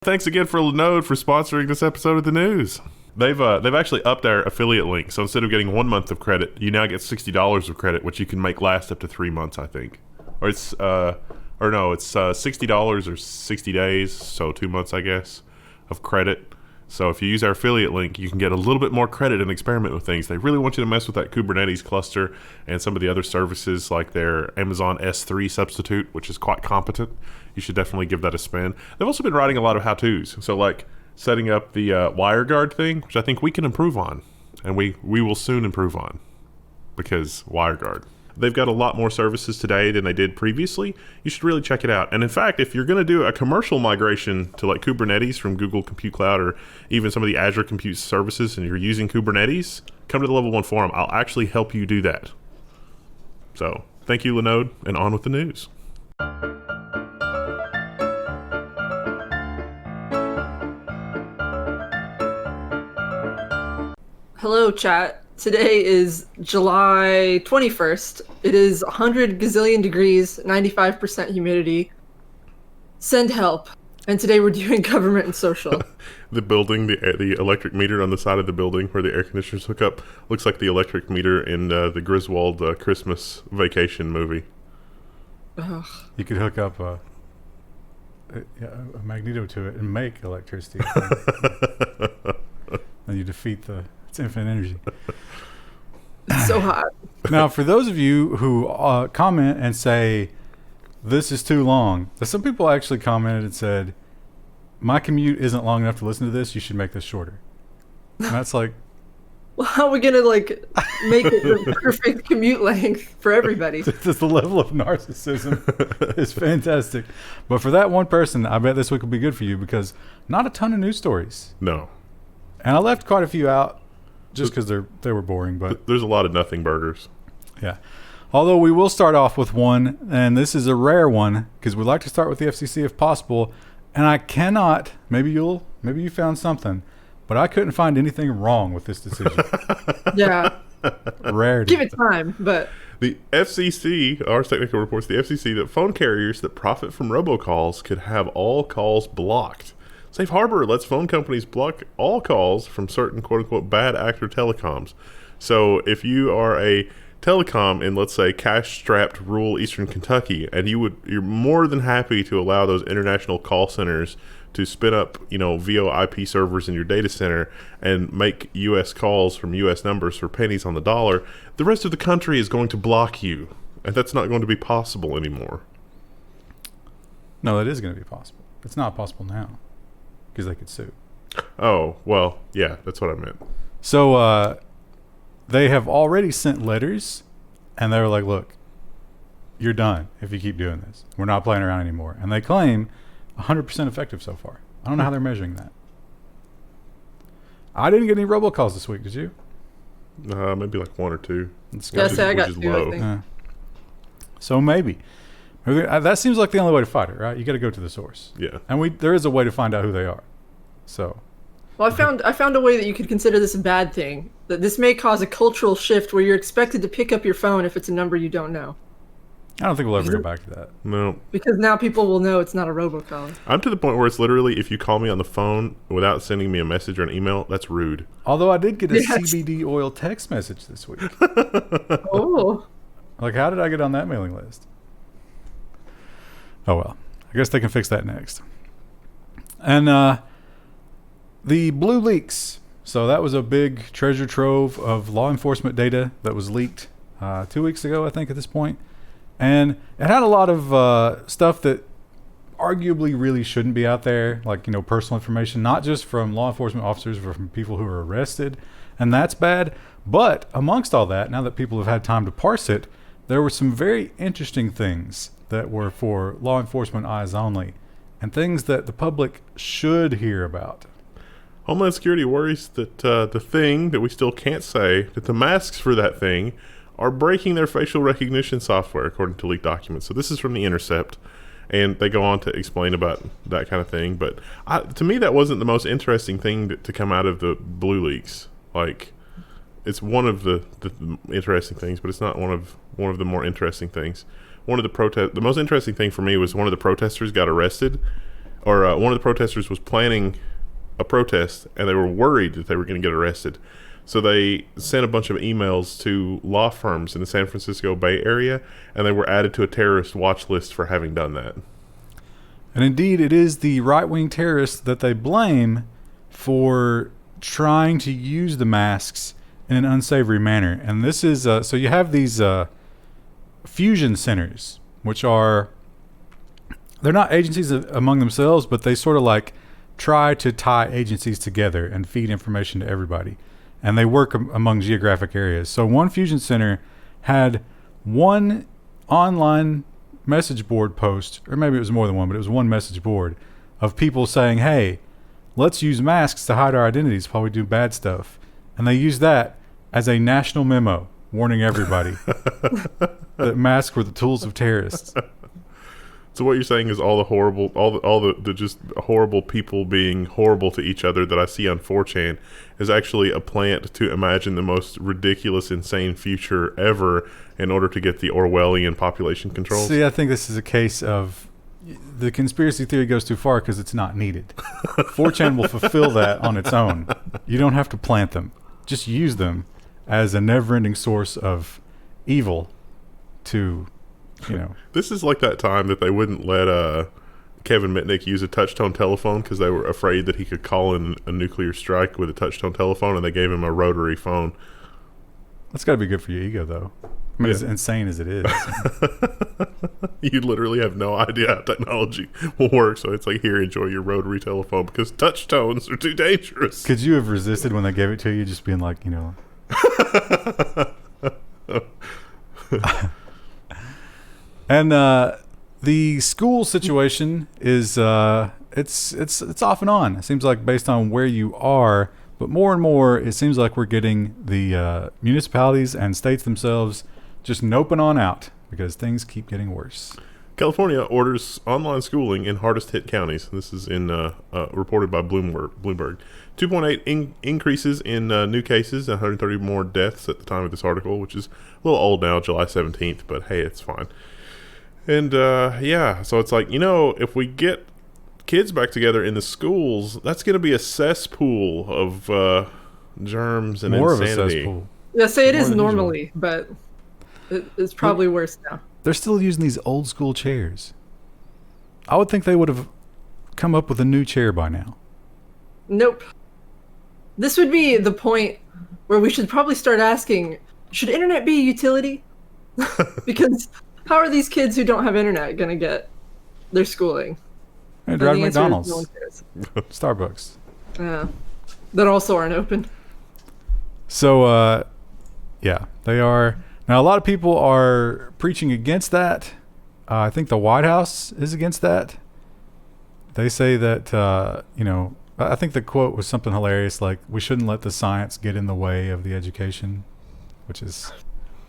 thanks again for Linode for sponsoring this episode of the news. They've actually upped our affiliate link, so instead of getting 1 month of credit, you now get $60 of credit, which you can make last up to 3 months, I think. Or it's $60 or 60 days, so 2 months, I guess, of credit. So if you use our affiliate link, you can get a little bit more credit and experiment with things. They really want you to mess with that Kubernetes cluster and some of the other services like their Amazon S3 substitute, which is quite competent. You should definitely give that a spin. They've also been writing a lot of how-tos. So like setting up the WireGuard thing, which I think we can improve on. And we will soon improve on because WireGuard. They've got a lot more services today than they did previously. You should really check it out. And in fact, if you're going to do a commercial migration to like Kubernetes from Google Compute Cloud or even some of the Azure Compute services and you're using Kubernetes, come to the Level 1 forum. I'll actually help you do that. So thank you, Linode, and on with the news. Hello, chat. Today is July 21st. It is 100 gazillion degrees, 95% humidity. Send help. And today we're doing government and social. The building, the electric meter on the side of the building where the air conditioners hook up, looks like the electric meter in the Griswold Christmas Vacation movie. Ugh. You could hook up a magneto to it and make electricity. And you defeat it's infinite energy. It's so hot. Now, for those of you who comment and say, this is too long, some people actually commented and said, my commute isn't long enough to listen to this. You should make this shorter. And that's like... Well, how are we going to make it the perfect commute length for everybody? The level of narcissism is fantastic. But for that one person, I bet this week will be good for you because not a ton of news stories. No. And I left quite a few out. Just because they were boring, but there's a lot of nothing burgers. Yeah. Although we will start off with one, and this is a rare one because we like to start with the FCC if possible. And I cannot. Maybe you found something, but I couldn't find anything wrong with this decision. Yeah. Rarity. Give it time, but the FCC, our technical reports, the FCC that phone carriers that profit from robocalls could have all calls blocked. Safe Harbor lets phone companies block all calls from certain quote-unquote bad actor telecoms. So if you are a telecom in, let's say, cash-strapped rural eastern Kentucky, and you're more than happy to allow those international call centers to spin up, VoIP servers in your data center and make U.S. calls from U.S. numbers for pennies on the dollar, the rest of the country is going to block you. And that's not going to be possible anymore. No, that is going to be possible. It's not possible now. Because they could sue. Oh, well, yeah, that's what I meant. So they have already sent letters, and they were like, look, you're done if you keep doing this. We're not playing around anymore. And they claim 100% effective so far. I don't know how they're measuring that. I didn't get any robocalls this week, did you? Maybe like one or two. I got two, I think. So maybe. That seems like the only way to fight it, right? You got to go to the source. Yeah. And there is a way to find out who they are. So. Well, I found a way that you could consider this a bad thing. That this may cause a cultural shift where you're expected to pick up your phone if it's a number you don't know. I don't think we'll ever go back to that. No. Because now people will know it's not a robocall. I'm to the point where it's literally, if you call me on the phone without sending me a message or an email, that's rude. Although I did get a CBD oil text message this week. Oh. Like, how did I get on that mailing list? Oh, well. I guess they can fix that next. And the Blue Leaks. So that was a big treasure trove of law enforcement data that was leaked 2 weeks ago, I think, at this point. And it had a lot of stuff that arguably really shouldn't be out there, like, personal information, not just from law enforcement officers, but from people who are arrested. And that's bad. But amongst all that, now that people have had time to parse it, there were some very interesting things that were for law enforcement eyes only, and things that the public should hear about. Homeland Security worries that the thing that we still can't say, that the masks for that thing are breaking their facial recognition software, according to leaked documents. So this is from The Intercept, and they go on to explain about that kind of thing. But to me, that wasn't the most interesting thing to come out of the Blue Leaks. Like, it's one of the interesting things, but it's not one of the more interesting things. The most interesting thing for me was one of the protesters got arrested or one of the protesters was planning a protest, and they were worried that they were going to get arrested. So they sent a bunch of emails to law firms in the San Francisco Bay Area, and they were added to a terrorist watch list for having done that. And indeed, it is the right-wing terrorists that they blame for trying to use the masks in an unsavory manner. And this is, so you have these fusion centers, which are, they're not agencies among themselves, but they sort of like try to tie agencies together and feed information to everybody. And they work among geographic areas. So one fusion center had one online message board post, or maybe it was more than one, but it was one message board of people saying, hey, let's use masks to hide our identities while we do bad stuff. And they used that as a national memo warning everybody that masks were the tools of terrorists. So what you're saying is all the just horrible people being horrible to each other that I see on 4chan is actually a plant to imagine the most ridiculous, insane future ever in order to get the Orwellian population controls. See, I think this is a case of the conspiracy theory goes too far because it's not needed. 4chan will fulfill that on its own. You don't have to plant them. Just use them as a never-ending source of evil to... This is like that time that they wouldn't let Kevin Mitnick use a touch-tone telephone because they were afraid that he could call in a nuclear strike with a touch-tone telephone, and they gave him a rotary phone. That's got to be good for your ego, though. I mean, as insane as it is. You literally have no idea how technology will work, so it's like, here, enjoy your rotary telephone because touch-tones are too dangerous. Could you have resisted when they gave it to you, just being like, And the school situation is it's off and on. It seems like based on where you are, but more and more it seems like we're getting the municipalities and states themselves just noping on out because things keep getting worse. California orders online schooling in hardest hit counties. This is in reported by Bloomberg. 2.8 increases in new cases, 130 more deaths at the time of this article, which is a little old now, July 17th, but hey, it's fine. And so it's like, if we get kids back together in the schools, that's going to be a cesspool of germs and more insanity. Of a cesspool. Yeah, say it is normally, but it's probably worse now. They're still using these old school chairs. I would think they would have come up with a new chair by now. Nope. This would be the point where we should probably start asking, should internet be a utility? Because how are these kids who don't have internet going to get their schooling? They drive the answer is McDonald's, no one cares. Starbucks. Yeah, that also aren't open. So, they are. Now, a lot of people are preaching against that. I think the White House is against that. They say that, I think the quote was something hilarious, like, we shouldn't let the science get in the way of the education, which is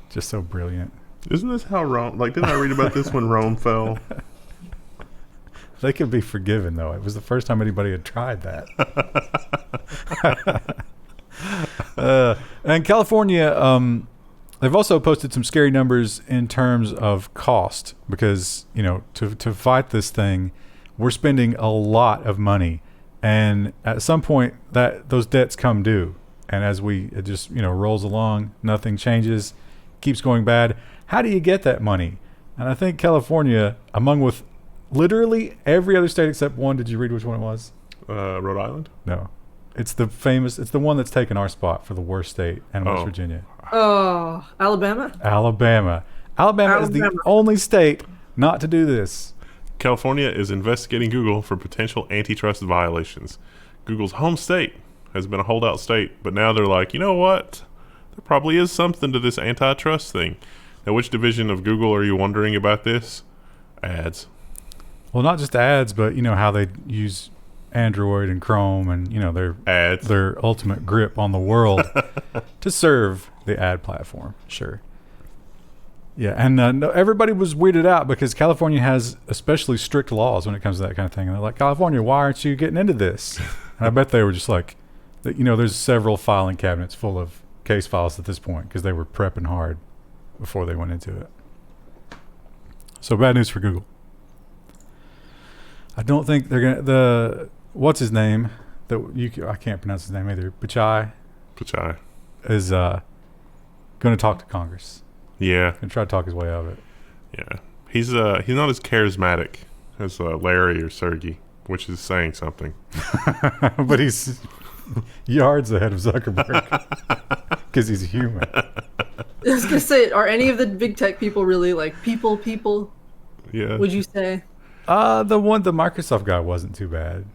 just so brilliant. Isn't this how Rome, didn't I read about this when Rome fell? They could be forgiven, though. It was the first time anybody had tried that. And California, they've also posted some scary numbers in terms of cost because, to fight this thing, we're spending a lot of money. And at some point, those debts come due. And as it just, rolls along, nothing changes, keeps going bad. How do you get that money? And I think California, among with literally every other state except one, did you read which one it was? Rhode Island? No. It's the one that's taken our spot for the worst state, and West Virginia. Oh, Alabama? Alabama is the only state not to do this. California is investigating Google for potential antitrust violations. Google's home state has been a holdout state, but now they're like, you know what? There probably is something to this antitrust thing. Now, which division of Google are you wondering about this? Ads. Well, not just ads, but how they use Android and Chrome and their ads, their ultimate grip on the world to serve the ad platform. Sure. Yeah, and everybody was weirded out because California has especially strict laws when it comes to that kind of thing. And they're like, California, why aren't you getting into this? And I bet they were just like, there's several filing cabinets full of case files at this point because they were prepping hard before they went into it. So bad news for Google. I don't think they're gonna. What's his name? I can't pronounce his name either. Pichai is going to talk to Congress. Yeah. And try to talk his way out of it. Yeah. He's not as charismatic as Larry or Sergey, which is saying something. But he's yards ahead of Zuckerberg because he's human. I was gonna say, are any of the big tech people really like people? Yeah. Would you say? The Microsoft guy wasn't too bad.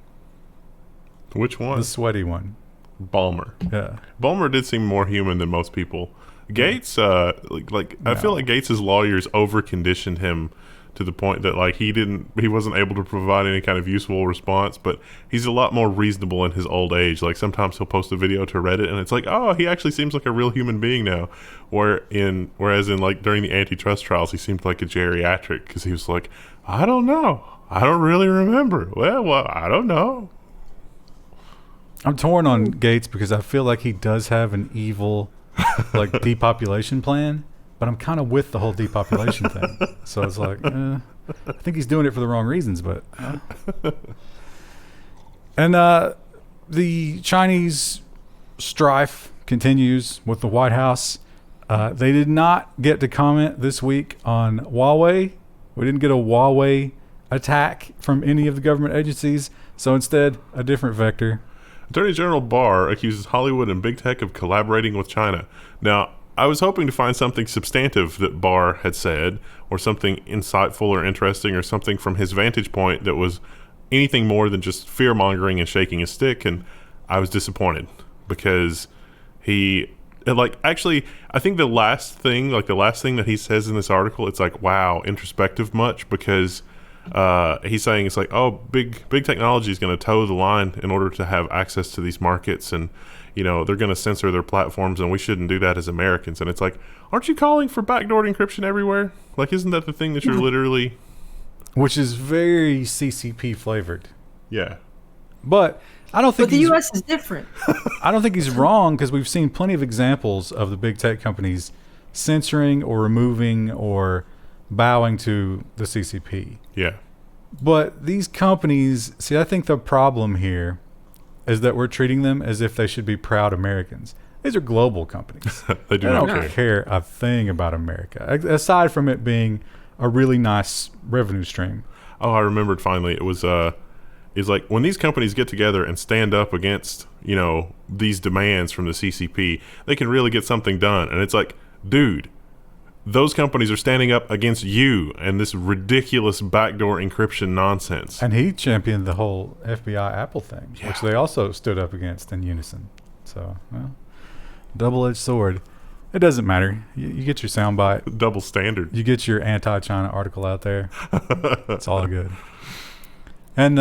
Which one? The sweaty one. Ballmer. Yeah. Ballmer did seem more human than most people. Gates, I feel like Gates's lawyers over-conditioned him to the point that like he wasn't able to provide any kind of useful response, but he's a lot more reasonable in his old age. Like sometimes he'll post a video to Reddit and it's like, oh, he actually seems like a real human being now. Whereas in like during the antitrust trials, he seemed like a geriatric because he was like, I don't know. I don't really remember. Well, I don't know. I'm torn on Gates because I feel like he does have an evil like depopulation plan, but I'm kind of with the whole depopulation thing. So it's like, I think he's doing it for the wrong reasons, but. And the Chinese strife continues with the White House. They did not get to comment this week on Huawei. We didn't get a Huawei attack from any of the government agencies. So instead, a different vector. Attorney General Barr accuses Hollywood and big tech of collaborating with China. Now, I was hoping to find something substantive that Barr had said, or something insightful or interesting, or something from his vantage point that was anything more than just fear-mongering and shaking a stick, and I was disappointed because actually, I think the last thing that he says in this article, it's like, wow, introspective much, because he's saying it's like, oh, big technology is going to toe the line in order to have access to these markets, and they're going to censor their platforms, and we shouldn't do that as Americans. And it's like, aren't you calling for backdoor encryption everywhere? Like, isn't that the thing that you're literally? Which is very CCP flavored. Yeah, but I don't think. But the U.S. is different. I don't think he's wrong because we've seen plenty of examples of the big tech companies censoring or removing or bowing to the CCP. Yeah. But these companies, see, I think the problem here is that we're treating them as if they should be proud Americans. These are global companies. They don't care a thing about America, aside from it being a really nice revenue stream. Oh, I remembered finally. It was it's like when these companies get together and stand up against, these demands from the CCP, they can really get something done. And it's like, dude, those companies are standing up against you and this ridiculous backdoor encryption nonsense. And he championed the whole FBI Apple thing, which they also stood up against in unison. So, double-edged sword. It doesn't matter. You get your soundbite. Double standard. You get your anti-China article out there. It's all good. And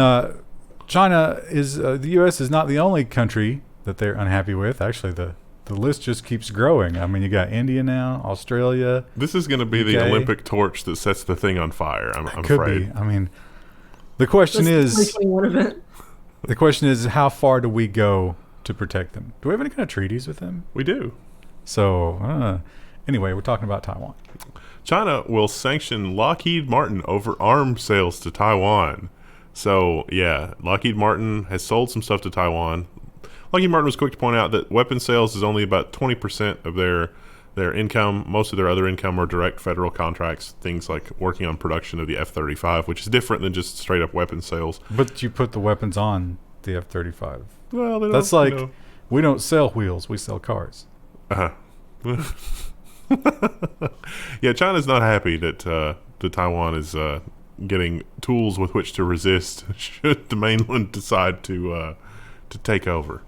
China is, the U.S. is not the only country that they're unhappy with. Actually, the list just keeps growing. I mean, you got India now, Australia. This is going to be UK. the Olympic torch that sets the thing on fire. I'm Could afraid. be. I mean, the question is, 2021 event. the question is, how far do we go to protect them? Do we have any kind of treaties with them? We do. So, anyway, we're talking about Taiwan. China will sanction Lockheed Martin over arms sales to Taiwan. So, yeah, Lockheed Martin has sold some stuff to Taiwan. Lockheed Martin was quick to point out that weapon sales is only about 20% of their income. Most of their other income are direct federal contracts, things like working on production of the F-35, which is different than just straight up weapon sales. But you put the weapons on the F-35. Well, they don't, that's like, we don't sell wheels, we sell cars. Yeah, China's not happy that Taiwan is getting tools with which to resist should the mainland decide to take over.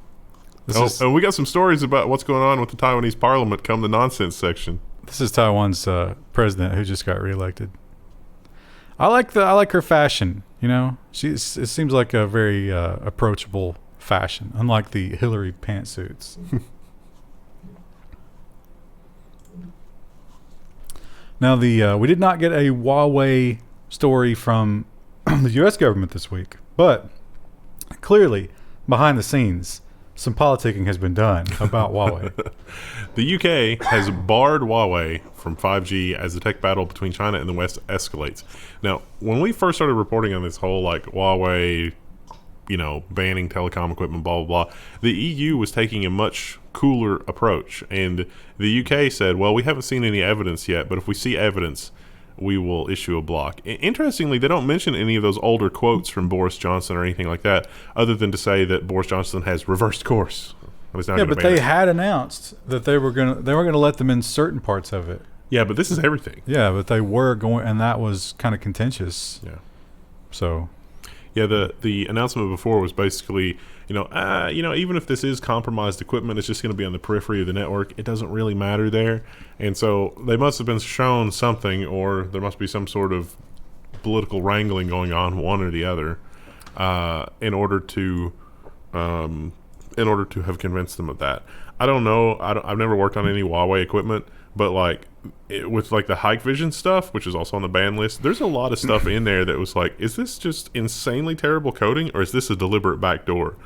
And we got some stories about what's going on with the Taiwanese parliament come the nonsense section. This is Taiwan's president who just got reelected. I like her fashion. It seems like a very approachable fashion, unlike the Hillary pantsuits. Now, we did not get a Huawei story from the U.S. government this week, but clearly, behind the scenes, some politicking has been done about Huawei. The UK has barred Huawei from 5G as the tech battle between China and the West escalates. Now, when we first started reporting on this whole like Huawei, banning telecom equipment, blah, blah, blah, the EU was taking a much cooler approach. And the UK said, well, we haven't seen any evidence yet, but if we see evidence, we will issue a block. Interestingly, they don't mention any of those older quotes from Boris Johnson or anything like that, other than to say that Boris Johnson has reversed course. But they had announced that they were gonna let them in certain parts of it. Yeah, but this is everything. Yeah, but they were going, and that was kind of contentious. Yeah. So. Yeah, the announcement before was basically, even if this is compromised equipment, it's just going to be on the periphery of the network. It doesn't really matter there. And so they must have been shown something, or there must be some sort of political wrangling going on, one or the other, in order to have convinced them of that. I don't know. I've never worked on any Huawei equipment, but with the Hikvision stuff, which is also on the ban list, there's a lot of stuff in there that was like, is this just insanely terrible coding, or is this a deliberate backdoor?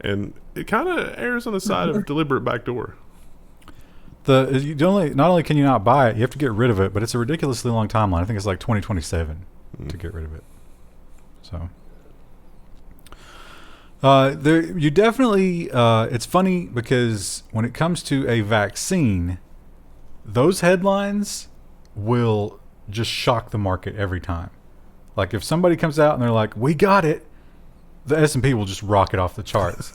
And it kind of errs on the side of deliberate backdoor. Not only can you not buy it, you have to get rid of it, but it's a ridiculously long timeline. I think it's like 2027 to get rid of it. So. You definitely. It's funny because when it comes to a vaccine, those headlines will just shock the market every time. Like if somebody comes out and they're like, "We got it," the S&P will just rocket off the charts.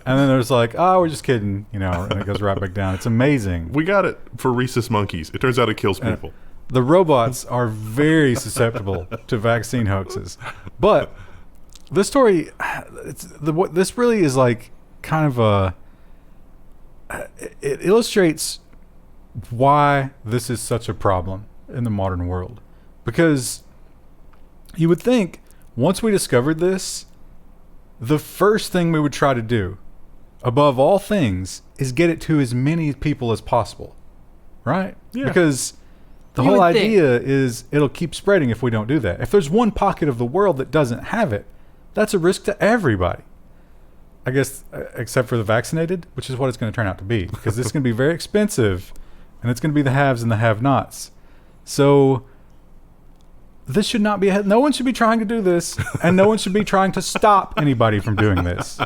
And then there's like, "Oh, we're just kidding," and it goes right back down. It's amazing. We got it for rhesus monkeys. It turns out it kills people. The robots are very susceptible to vaccine hoaxes, but. This story, this really is like kind of it illustrates why this is such a problem in the modern world. Because you would think once we discovered this, the first thing we would try to do, above all things, is get it to as many people as possible. Right? Yeah. Because the whole idea is it'll keep spreading if we don't do that. If there's one pocket of the world that doesn't have it, that's a risk to everybody, I guess, except for the vaccinated, which is what it's going to turn out to be, because this is going to be very expensive, and it's going to be the haves and the have-nots. So this should not be no one should be trying to do this, and no one should be trying to stop anybody from doing this.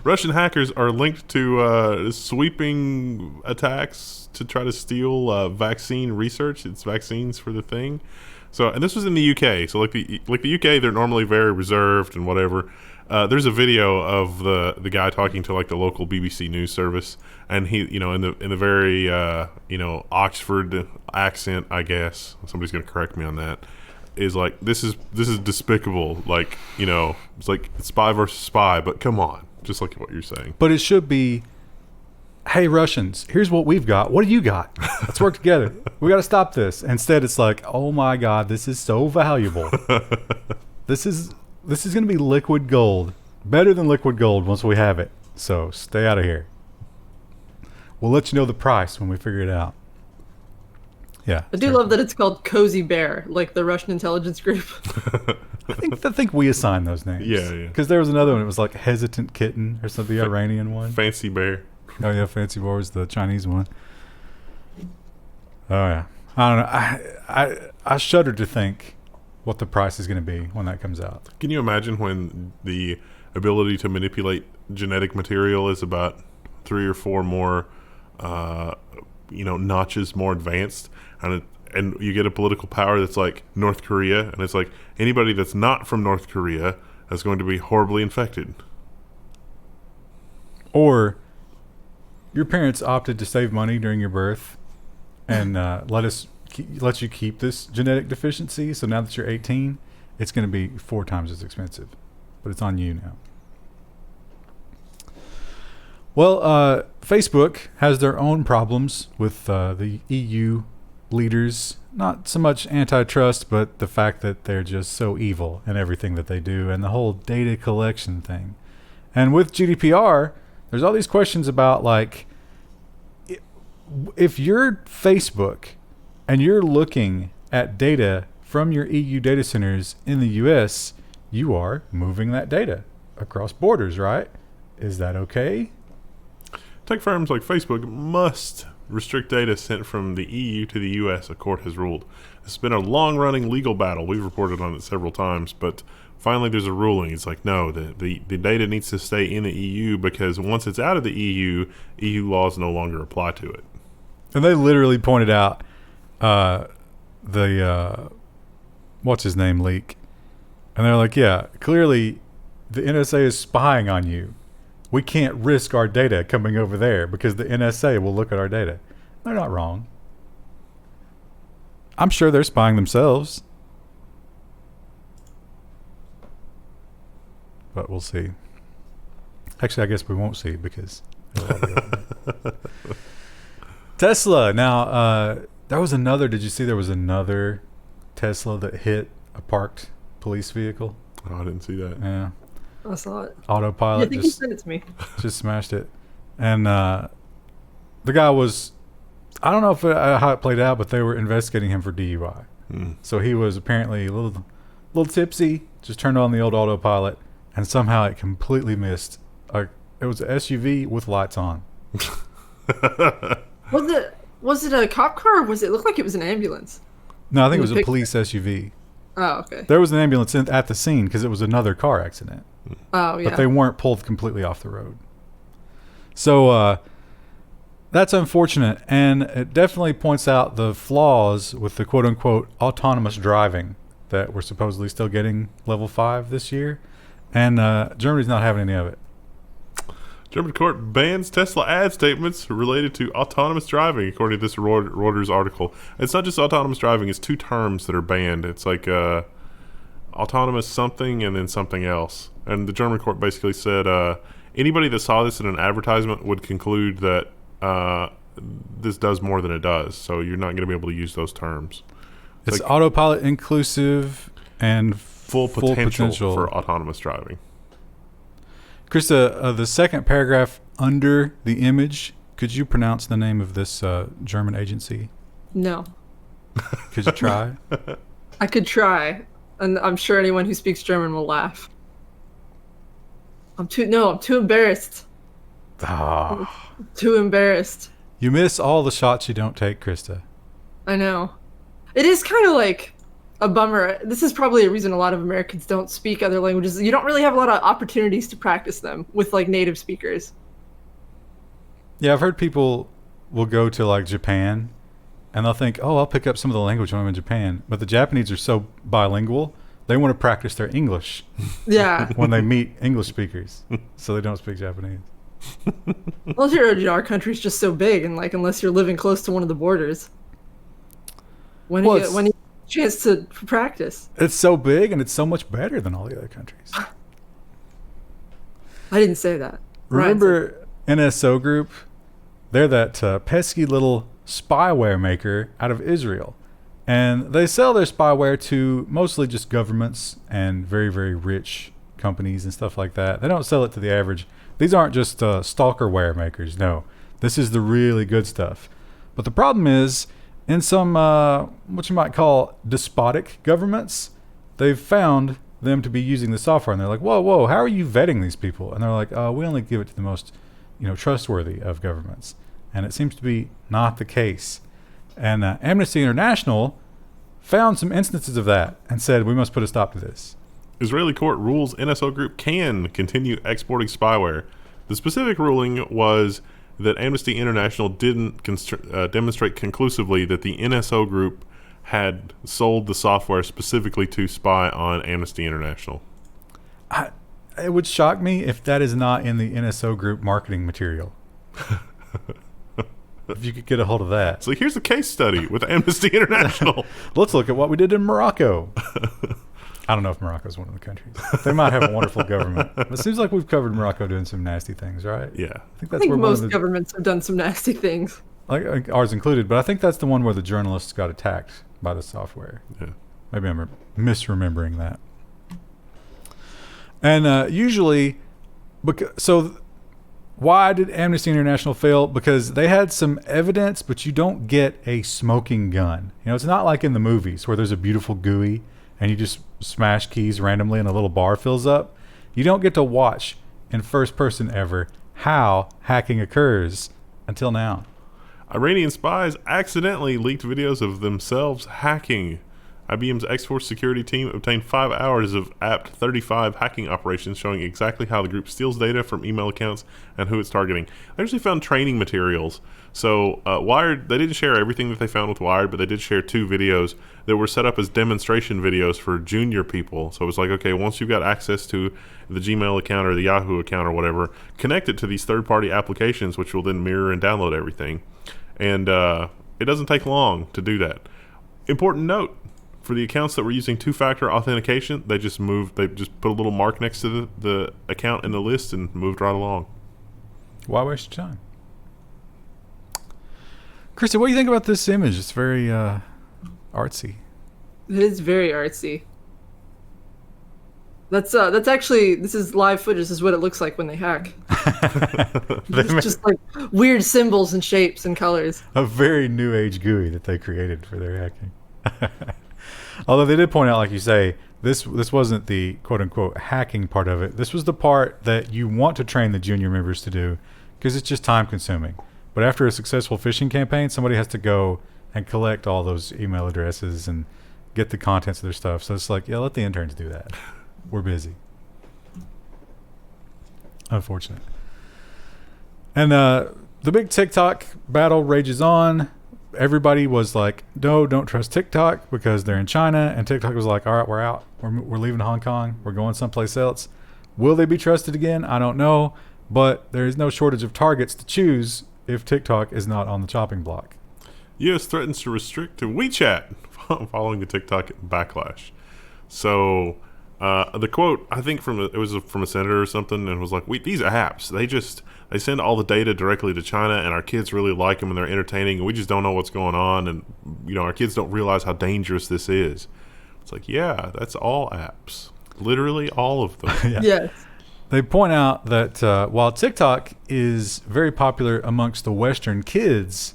Russian hackers are linked to sweeping attacks to try to steal vaccine research. It's vaccines for the thing. So, and this was in the UK. So, like the UK, they're normally very reserved and whatever. There's a video of the guy talking to the local BBC news service, and he, in the very Oxford accent, I guess somebody's gonna correct me on that, is like, this is despicable. It's like spy versus spy, but come on, just like what you're saying. But it should be, hey Russians, here's what we've got. What do you got? Let's work together. We got to stop this. Instead, it's like, oh my God, this is so valuable. This is going to be liquid gold, better than liquid gold once we have it. So stay out of here. We'll let you know the price when we figure it out. Yeah, I do love that it's called Cozy Bear, like the Russian intelligence group. I think we assign those names. Yeah. Because there was another one. It was like Hesitant Kitten or something, the Iranian one. Fancy Bear. Oh yeah, Fancy Bear was the Chinese one. Oh yeah, I don't know. I shudder to think what the price is going to be when that comes out. Can you imagine when the ability to manipulate genetic material is about 3 or 4 more, notches more advanced, and you get a political power that's like North Korea, and it's like anybody that's not from North Korea is going to be horribly infected. Or your parents opted to save money during your birth and let you keep this genetic deficiency. So now that you're 18, it's going to be 4 times as expensive, but it's on you now. Well, Facebook has their own problems with the EU leaders. Not so much antitrust, but the fact that they're just so evil in everything that they do, and the whole data collection thing. And with GDPR, there's all these questions about if you're Facebook and you're looking at data from your EU data centers in the US, you are moving that data across borders, right? Is that okay? Tech firms like Facebook must restrict data sent from the EU to the US, a court has ruled. It's been a long-running legal battle. We've reported on it several times, but finally there's a ruling. It's like, no, the data needs to stay in the EU because once it's out of the EU laws no longer apply to it. And they literally pointed out the what's his name leak. And they're like, yeah, clearly the NSA is spying on you. We can't risk our data coming over there because the NSA will look at our data. They're not wrong. I'm sure they're spying themselves. But we'll see. Actually, I guess we won't see because Tesla. Now, there was another. Did you see there was another Tesla that hit a parked police vehicle? Oh, I didn't see that. Yeah. I saw it. Autopilot. I think you sent it to me. Just smashed it. And the guy was, I don't know how it played out, but they were investigating him for DUI. So he was apparently a little tipsy, just turned on the old autopilot, and somehow it completely missed. It was an SUV with lights on. Was it a cop car, or it looked like it was an ambulance? No, I think it was a police SUV. Oh, okay. There was an ambulance at the scene because it was another car accident. Oh, yeah. But they weren't pulled completely off the road. So that's unfortunate, and it definitely points out the flaws with the quote-unquote autonomous driving that we're supposedly still getting level 5 this year, and Germany's not having any of it. German court bans Tesla ad statements related to autonomous driving, according to this Reuters article. It's not just autonomous driving, it's two terms that are banned. It's like autonomous something and then something else. And the German court basically said anybody that saw this in an advertisement would conclude that this does more than it does. So you're not going to be able to use those terms. It's like autopilot inclusive and full potential for autonomous driving. Krista, the second paragraph under the image, could you pronounce the name of this German agency? No. Could you try? I could try, and I'm sure anyone who speaks German will laugh. I'm too embarrassed. Ah. Too embarrassed. You miss all the shots you don't take, Krista. I know. It is kind of like a bummer. This is probably a reason a lot of Americans don't speak other languages. You don't really have a lot of opportunities to practice them with like native speakers. Yeah, I've heard people will go to like Japan and they'll think, oh, I'll pick up some of the language when I'm in Japan. But the Japanese are so bilingual, they want to practice their English. Yeah. When they meet English speakers. So they don't speak Japanese. Well, our country's just so big, and like unless you're living close to one of the borders, when you get a chance to practice. It's so big and it's so much better than all the other countries. I didn't say that. Remember NSO Group? They're that pesky little spyware maker out of Israel. And they sell their spyware to mostly just governments and very, very rich companies and stuff like that. They don't sell it to the average. These aren't just stalkerware makers. No, this is the really good stuff. But the problem is, in some what you might call despotic governments, they've found them to be using the software, and they're like, whoa, how are you vetting these people? And they're like, we only give it to the most trustworthy of governments. And it seems to be not the case. And Amnesty International found some instances of that and said, we must put a stop to this. Israeli court rules NSO Group can continue exporting spyware. The specific ruling was that Amnesty International didn't demonstrate conclusively that the NSO Group had sold the software specifically to spy on Amnesty International. It would shock me if that is not in the NSO Group marketing material. If you could get a hold of that. So here's a case study with Amnesty International. Let's look at what we did in Morocco. I don't know if Morocco is one of the countries. They might have a wonderful government. But it seems like we've covered Morocco doing some nasty things, right? Yeah. I think most governments have done some nasty things. Like ours included, but I think that's the one where the journalists got attacked by the software. Yeah. Maybe I'm misremembering that. And usually, why did Amnesty International fail? Because they had some evidence, but you don't get a smoking gun. It's not like in the movies where there's a beautiful GUI and you just smash keys randomly and a little bar fills up. You don't get to watch in first person ever how hacking occurs until now. Iranian spies accidentally leaked videos of themselves hacking. IBM's X-Force security team obtained 5 hours of APT-35 hacking operations showing exactly how the group steals data from email accounts and who it's targeting. They actually found training materials. So Wired, they didn't share everything that they found with Wired, but they did share 2 videos that were set up as demonstration videos for junior people. So it was like, okay, once you've got access to the Gmail account or the Yahoo account or whatever, connect it to these third-party applications, which will then mirror and download everything. And it doesn't take long to do that. Important note, for the accounts that were using 2-factor authentication, they just put a little mark next to the account in the list and moved right along. Why waste your time? Christy, what do you think about this image? It's very artsy. It is very artsy. That's actually, this is live footage. This is what it looks like when they hack. It's just like weird symbols and shapes and colors. A very new age GUI that they created for their hacking. Although they did point out, like you say, this wasn't the quote unquote hacking part of it. This was the part that you want to train the junior members to do because it's just time consuming. But after a successful phishing campaign, somebody has to go and collect all those email addresses and get the contents of their stuff. So it's like, yeah, let the interns do that. We're busy. Unfortunate. And the big TikTok battle rages on. Everybody was like, no, don't trust TikTok because they're in China. And TikTok was like, all right, we're out. We're leaving Hong Kong. We're going someplace else. Will they be trusted again? I don't know. But there is no shortage of targets to choose if TikTok is not on the chopping block. U.S. threatens to restrict WeChat following the TikTok backlash. So the quote, I think it was from a senator or something, and it was like, these apps, they send all the data directly to China, and our kids really like them, and they're entertaining, and we just don't know what's going on, and our kids don't realize how dangerous this is. It's like, yeah, that's all apps. Literally all of them. Yeah. Yes. They point out that while TikTok is very popular amongst the Western kids,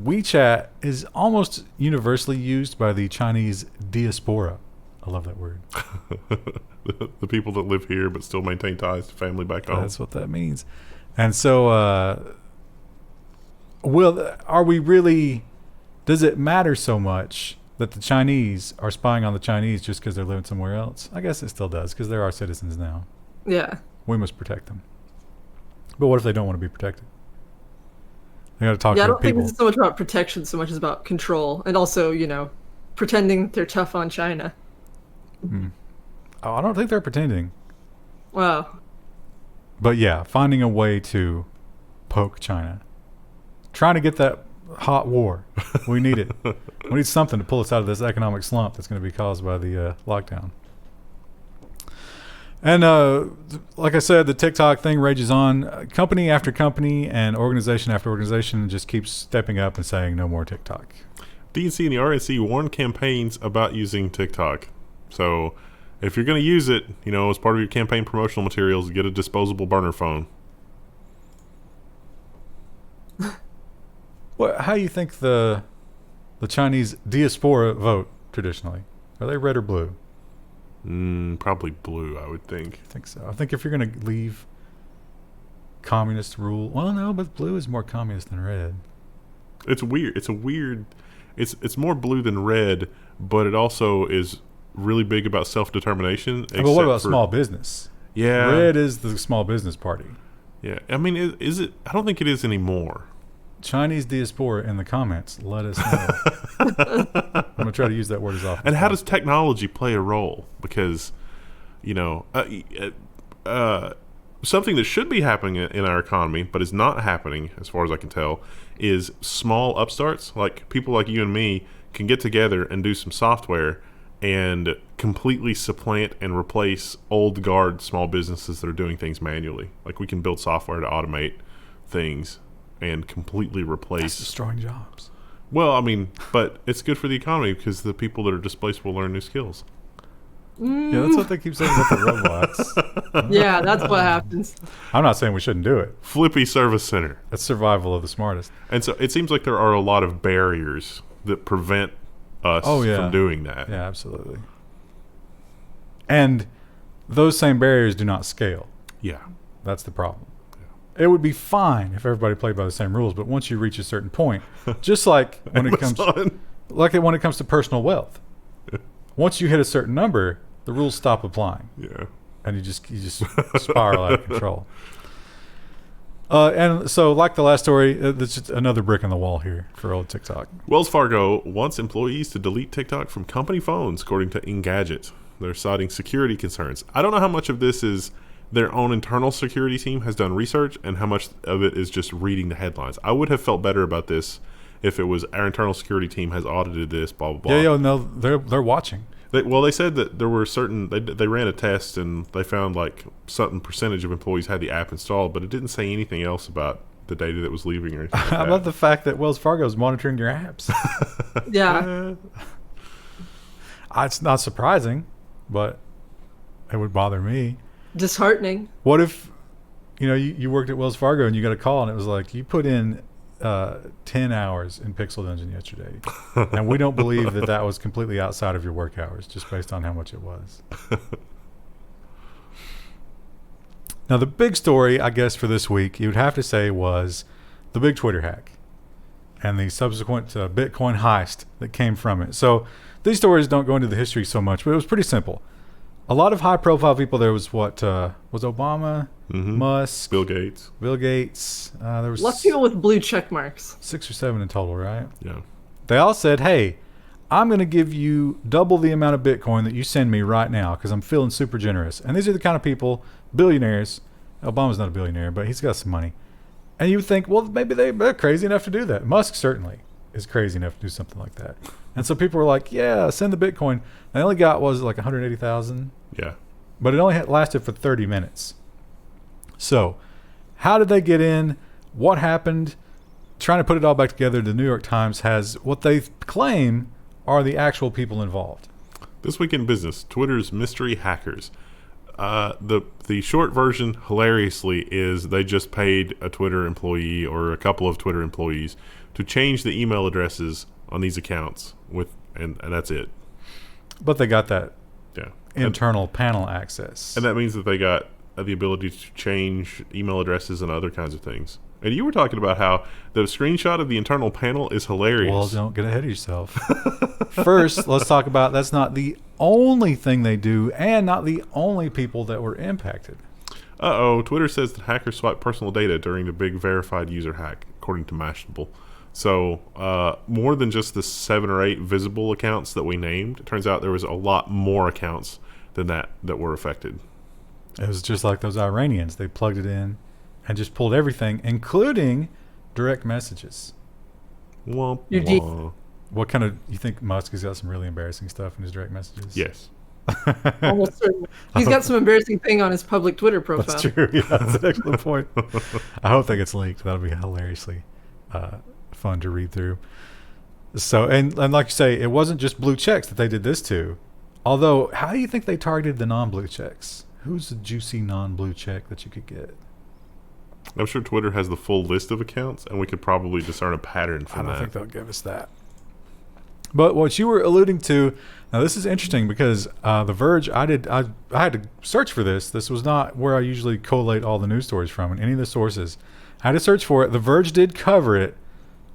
WeChat is almost universally used by the Chinese diaspora. I love that word. The people that live here but still maintain ties to family back home. That's what that means. And so, are we really, does it matter so much that the Chinese are spying on the Chinese just because they're living somewhere else? I guess it still does because they're our citizens now. Yeah. We must protect them. But what if they don't want to be protected? They got to talk Yeah, I to don't think people. it's so much about protection so much as about control. And also, pretending they're tough on China. Oh, I don't think they're pretending. Wow. But yeah, finding a way to poke China. Trying to get that hot war. We need it. We need something to pull us out of this economic slump that's going to be caused by the lockdown. And like I said, the TikTok thing rages on. Company after company and organization after organization just keeps stepping up and saying no more TikTok. DNC and the RNC warn campaigns about using TikTok. So if you're going to use it, as part of your campaign promotional materials, get a disposable burner phone. How do you think the Chinese diaspora vote traditionally? Are they red or blue? Probably blue, I would think. I think so. I think if you're going to leave communist rule, well, no, but blue is more communist than red. It's weird. It's more blue than red, but it also is really big about self-determination. But what about small business? Yeah. Red is the small business party. Yeah. I mean, is it? I don't think it is anymore. Chinese diaspora in the comments. Let us know. I'm going to try to use that word as often. And how does technology play a role? Because, something that should be happening in our economy, but is not happening, as far as I can tell, is small upstarts. Like people like you and me can get together and do some software and completely supplant and replace old guard small businesses that are doing things manually. Like we can build software to automate things and completely replace. That's destroying jobs. Well, I mean, but it's good for the economy because the people that are displaced will learn new skills. Yeah, that's what they keep saying about the robots. Yeah, that's what happens. I'm not saying we shouldn't do it. Flippy Service Center. That's survival of the smartest. And so it seems like there are a lot of barriers that prevent us from doing that. Yeah, absolutely. And those same barriers do not scale. Yeah. That's the problem. It would be fine if everybody played by the same rules, but once you reach a certain point, just like when it comes to personal wealth, once you hit a certain number, the rules stop applying. Yeah. And you just spiral out of control. And so, like the last story, there's just another brick in the wall here for old TikTok. Wells Fargo wants employees to delete TikTok from company phones, according to Engadget. They're citing security concerns. I don't know how much of this is their own internal security team has done research and how much of it is just reading the headlines. I would have felt better about this if it was our internal security team has audited this, blah, blah, blah. Yeah, no, they're watching. They said that there were certain, they ran a test and they found like certain percentage of employees had the app installed, but it didn't say anything else about the data that was leaving or anything like I love the fact that Wells Fargo is monitoring your apps. Yeah. It's not surprising, but it would bother me. Disheartening. What if, you worked at Wells Fargo and you got a call and it was like, you put in 10 hours in Pixel Dungeon yesterday, and we don't believe that was completely outside of your work hours, just based on how much it was. Now, the big story, I guess, for this week, you would have to say, was the big Twitter hack and the subsequent Bitcoin heist that came from it. So these stories don't go into the history so much, but it was pretty simple. A lot of high-profile people. There was was Obama, Musk, Bill Gates. There was Lots of people with blue check marks. 6 or 7 in total, right? Yeah. They all said, "Hey, I'm going to give you double the amount of Bitcoin that you send me right now because I'm feeling super generous." And these are the kind of people, billionaires. Obama's not a billionaire, but he's got some money. And you would think, well, maybe they're crazy enough to do that. Musk certainly is crazy enough to do something like that. And so people were like, yeah, send the Bitcoin. They only got, like 180,000? Yeah. But it only lasted for 30 minutes. So how did they get in? What happened? Trying to put it all back together, the New York Times has what they claim are the actual people involved. This week in business, Twitter's mystery hackers. The short version, hilariously, is they just paid a Twitter employee or a couple of Twitter employees to change the email addresses on these accounts and that's it. But they got that Yeah. internal panel access. And that means that they got the ability to change email addresses and other kinds of things. And you were talking about how the screenshot of the internal panel is hilarious. Well, don't get ahead of yourself. First, let's talk about that's not the only thing they do and not the only people that were impacted. Twitter says that hackers swiped personal data during the big verified user hack, according to Mashable. So more than just the 7 or 8 visible accounts that we named, it turns out there was a lot more accounts than that were affected. It was just like those Iranians. They plugged it in and just pulled everything, including direct messages. Womp, You're deep. womp. What kind of, you think Musk has got some really embarrassing stuff in his direct messages? Yes. Almost certainly. He's got some embarrassing thing on his public Twitter profile. That's true. Yeah, that's an excellent point. I hope that gets leaked. That'll be hilariously fun to read through. So, and like you say, it wasn't just blue checks that they did this to. Although, how do you think they targeted the non-blue checks? Who's the juicy non-blue check that you could get? I'm sure Twitter has the full list of accounts, and we could probably discern a pattern from that. I don't think they'll give us that. But what you were alluding to, now this is interesting because The Verge, I had to search for this. This was not where I usually collate all the news stories from in any of the sources. I had to search for it. The Verge did cover it,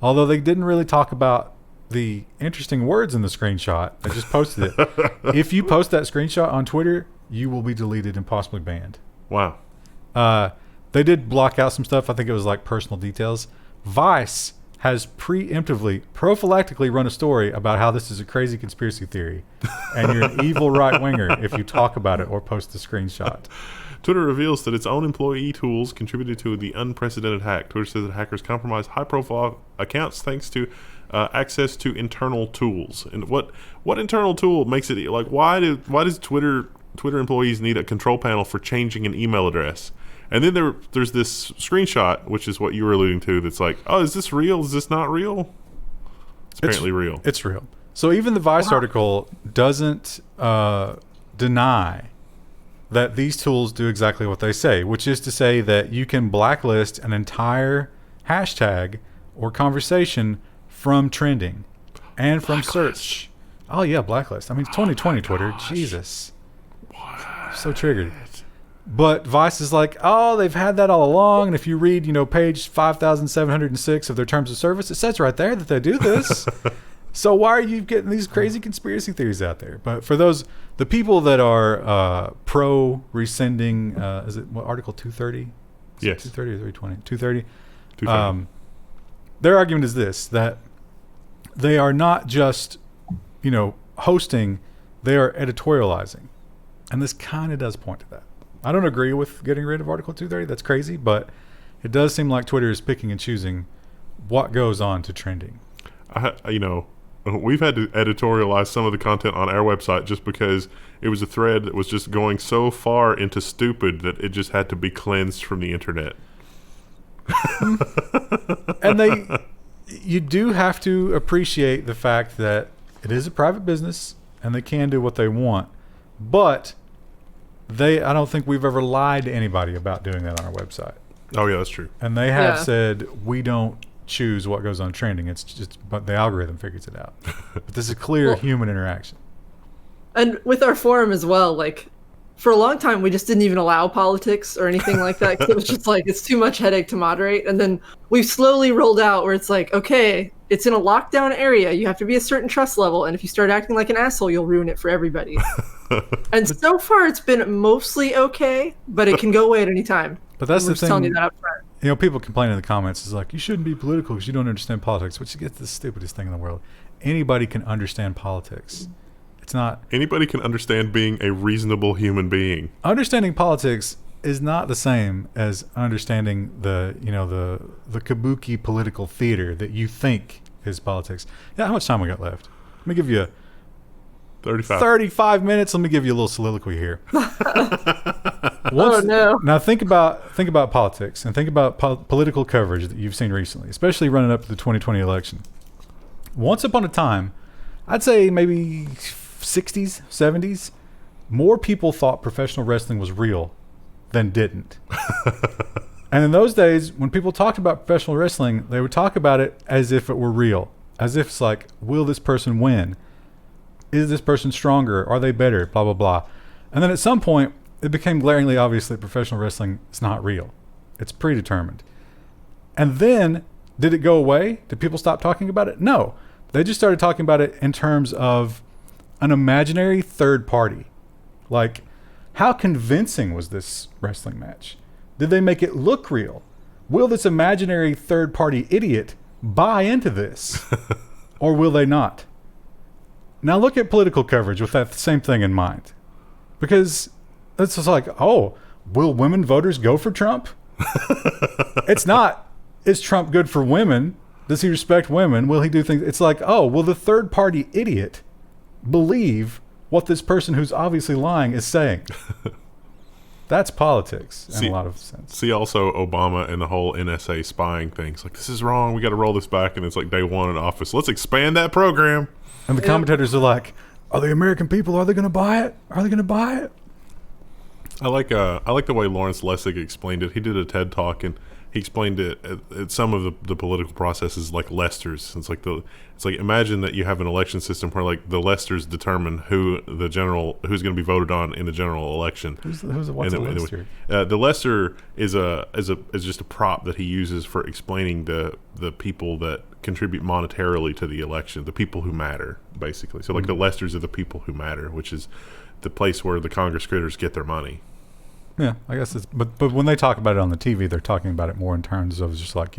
although they didn't really talk about the interesting words in the screenshot. They just posted it. If you post that screenshot on Twitter, you will be deleted and possibly banned. Wow. They did block out some stuff. I think it was like personal details. Vice has prophylactically run a story about how this is a crazy conspiracy theory and you're an evil right-winger if you talk about it or post the screenshot. Twitter reveals that its own employee tools contributed to the unprecedented hack. Twitter says that hackers compromised high-profile accounts thanks to access to internal tools. And what internal tool makes it like? Why does Twitter employees need a control panel for changing an email address? And then there's this screenshot, which is what you were alluding to. That's like, oh, is this real? Is this not real? It's apparently real. It's real. So even the Vice article doesn't deny that these tools do exactly what they say, which is to say that you can blacklist an entire hashtag or conversation from trending and from search. Oh, yeah, blacklist. I mean, it's 2020 Twitter. Jesus. What? So triggered. But Vice is like, oh, they've had that all along. And if you read, page 5,706 of their terms of service, it says right there that they do this. So why are you getting these crazy conspiracy theories out there? But for the people that are pro rescinding, is it what, Article 230? Yes. 230 or 320? 230. 230. Their argument is this, that they are not just, hosting, they are editorializing. And this kind of does point to that. I don't agree with getting rid of Article 230. That's crazy. But it does seem like Twitter is picking and choosing what goes on to trending. We've had to editorialize some of the content on our website just because it was a thread that was just going so far into stupid that it just had to be cleansed from the internet. And you do have to appreciate the fact that it is a private business and they can do what they want. But I don't think we've ever lied to anybody about doing that on our website. Oh, yeah, that's true. And they have said, we don't choose what goes on trending. It's just, but the algorithm figures it out. But this is clear human interaction. And with our forum as well, like, for a long time, we just didn't even allow politics or anything like that. 'Cause it was just like, it's too much headache to moderate. And then we've slowly rolled out where it's like, okay, it's in a lockdown area. You have to be a certain trust level. And if you start acting like an asshole, you'll ruin it for everybody. And so far, it's been mostly okay, but it can go away at any time. But that's We're the just thing. telling you that up front. People complain in the comments is like, you shouldn't be political because you don't understand politics, which gets the stupidest thing in the world. Anybody can understand politics. It's not. Anybody can understand being a reasonable human being. Understanding politics is not the same as understanding the kabuki political theater that you think is politics. Yeah, how much time we got left? Let me give you 35 minutes. Let me give you a little soliloquy here. Oh no! Now think about politics and think about political coverage that you've seen recently, especially running up to the 2020 election. Once upon a time, I'd say maybe 60s, 70s, more people thought professional wrestling was real than didn't. And in those days, when people talked about professional wrestling, they would talk about it as if it were real, as if it's like, will this person win? Is this person stronger? Are they better? Blah, blah, blah. And then at some point, it became glaringly obvious that professional wrestling is not real. It's predetermined. And then, did it go away? Did people stop talking about it? No. They just started talking about it in terms of an imaginary third party. Like, how convincing was this wrestling match? Did they make it look real? Will this imaginary third party idiot buy into this? Or will they not? Now look at political coverage with that same thing in mind. Because it's just like, oh, will women voters go for Trump? It's not, is Trump good for women? Does he respect women? Will he do things? It's like, oh, will the third party idiot believe what this person who's obviously lying is saying? That's politics in a lot of sense. See also Obama and the whole NSA spying thing. It's like, this is wrong. We got to roll this back. And it's like day one in office. Let's expand that program. And the commentators are like, are the American people, are they going to buy it? Are they going to buy it? I like the way Lawrence Lessig explained it. He did a TED Talk and he explained it at some of the political processes like Lesters. It's like imagine that you have an election system where like the Lesters determine who's going to be voted on in the general election. What's a Lester? The Lester is just a prop that he uses for explaining the people that contribute monetarily to the election, the people who matter, basically. So like the Lesters are the people who matter, which is the place where the Congress critters get their money. Yeah, I guess but when they talk about it on the TV, they're talking about it more in terms of just like,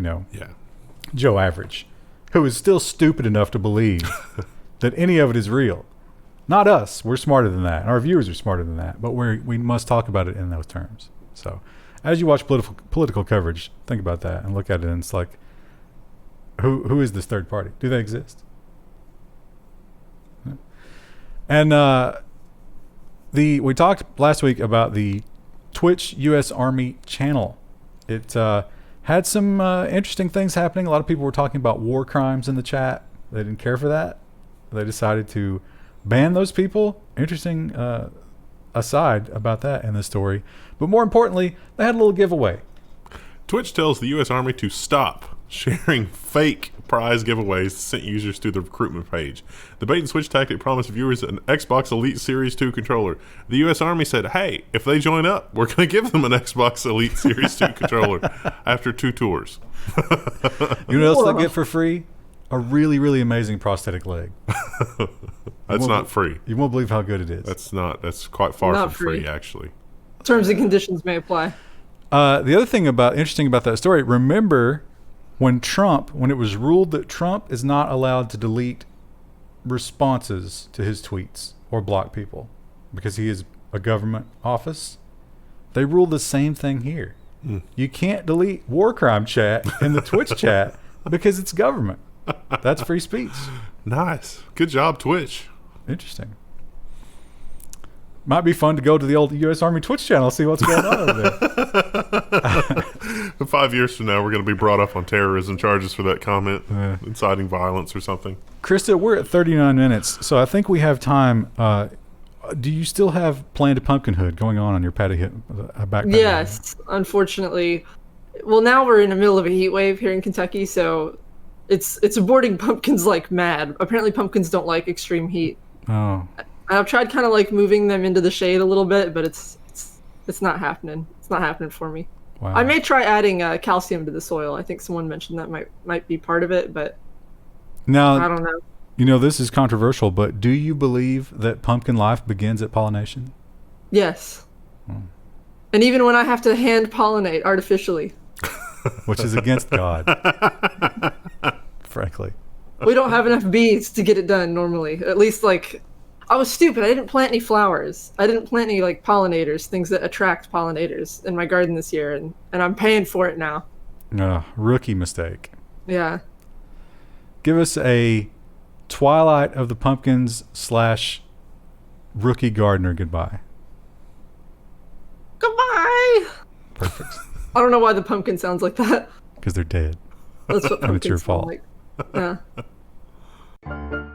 Joe Average, who is still stupid enough to believe that any of it is real. Not us. We're smarter than that. Our viewers are smarter than that, but we must talk about it in those terms. So as you watch political coverage, think about that and look at it, and it's like, who is this third party? Do they exist? And we talked last week about the Twitch U.S. Army channel. It had some interesting things happening. A lot of people were talking about war crimes in the chat. They didn't care for that. They decided to ban those people. Interesting aside about that in the story. But more importantly, they had a little giveaway. Twitch tells the U.S. Army to stop sharing fake prize giveaways sent users to the recruitment page. The bait and switch tactic promised viewers an Xbox Elite Series 2 controller. The U.S. Army said, hey, if they join up, we're going to give them an Xbox Elite Series 2 controller after 2 tours. You know what else they get for free? A really, really amazing prosthetic leg. That's not free. You won't believe how good it is. That's quite far Not from free, free. actually. Terms and conditions may apply. The other thing interesting about that story, remember when it was ruled that Trump is not allowed to delete responses to his tweets or block people because he is a government office, they ruled the same thing here. You can't delete war crime chat in the Twitch chat because it's government. That's free speech. Nice. Good job, Twitch. Interesting. Might be fun to go to the old U.S. Army Twitch channel, see what's going on over there. 5 years from now, we're going to be brought up on terrorism charges for that comment, inciting violence or something. Krista, we're at 39 minutes, so I think we have time. Do you still have Planned Pumpkinhood going on your back patio? Yes, unfortunately. Well, now we're in the middle of a heat wave here in Kentucky, so it's aborting pumpkins like mad. Apparently, pumpkins don't like extreme heat. Oh. I've tried kind of like moving them into the shade a little bit, but it's not happening. It's not happening for me. Wow. I may try adding calcium to the soil. I think someone mentioned that might be part of it, but Now, I don't know. You know, this is controversial, but do you believe that pumpkin life begins at pollination? Yes. And even when I have to hand pollinate artificially. Which is against God. Frankly. We don't have enough bees to get it done normally. At least, like, I was stupid. I didn't plant any flowers. I didn't plant any, like, pollinators, things that attract pollinators in my garden this year, and I'm paying for it now. Rookie mistake. Yeah. Give us a Twilight of the Pumpkins / Rookie Gardener goodbye. Goodbye! Perfect. I don't know why the pumpkin sounds like that. Because they're dead. That's what And it's your pumpkins sound fault. like. Yeah.